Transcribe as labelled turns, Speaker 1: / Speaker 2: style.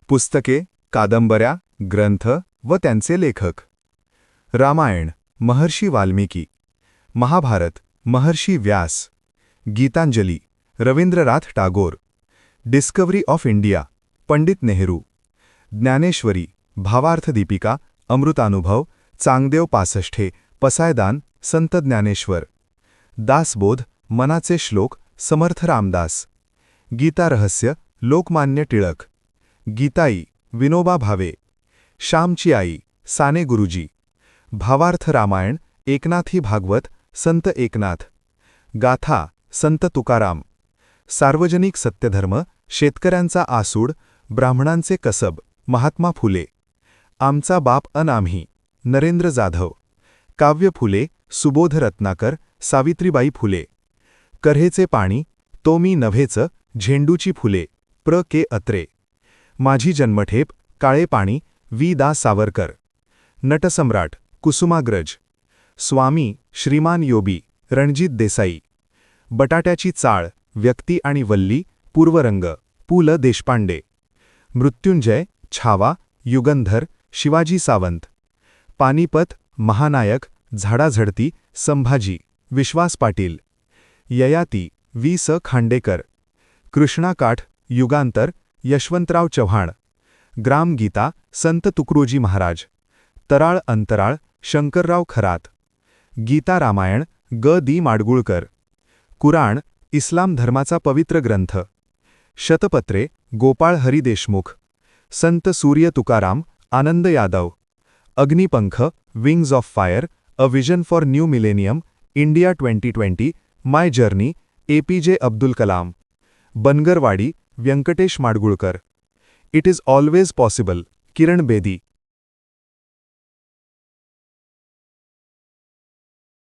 Speaker 1: पुस्तके, कादंबऱ्या, ग्रंथ व त्यांचे लेखक. Ramayan Maharshi Valmiki, Mahabharat Maharshi Vyas, Gitanjali Rabindranath Tagore, discovery of India Pandit Nehru, Dnyaneshwari Bhavartha Dipika Amritanubhav Changdev पासष्ठे पसायदान संत ज्ञानेश्वर, दासबोध मनाचे श्लोक समर्थ रामदास, गीता रहस्य लोकमान्य टिळक, गीताई विनोबा भावे, श्यामची आई साने गुरुजी, भावार्थ रामायण एकनाथी भागवत संत एकनाथ, गाथा संत तुकाराम, सार्वजनिक सत्यधर्म शेतकऱ्यांचा आसूड ब्राह्मणांचे कसब महात्मा फुले, आमचा बाप अन आम्ही नरेंद्र जाधव, काव्य फुले सुबोध रत्नाकर सावित्रीबाई फुले, कऱ्हेचे पाणी तो मी नव्हेच झेंडूची फुले प्र के अत्रे, माझी जन्मठेप काळे पाणी वि दा सावरकर, नटसम्राट कुसुमाग्रज, स्वामी श्रीमान योबी रणजित देसाई, बटाट्याची चाळ व्यक्ती आणि वल्ली पूर्वरंग पु ल देशपांडे, मृत्युंजय छावा युगंधर शिवाजी सावंत, पानिपत महानायक झाडाझडती संभाजी विश्वास पाटील, ययाती वि स खांडेकर, कृष्णाकाठ युगांतर यशवंतराव चव्हाण, ग्रामगीता संत तुकडोजी महाराज, तराळ अंतराळ शंकरराव खरात, गीता रामायण ग दी माडगुळकर, कुराण इस्लाम धर्माचा पवित्र ग्रंथ, शतपत्रे Gopal Hari Deshmukh, Sant Surya Tukaram Anand Yadav, Agnipankh wings of fire a vision for new millennium India 2020 my journey APJ Abdul Kalam, Bangarwadi Vyankatesh Madgulkar, it is always possible Kiran Bedi,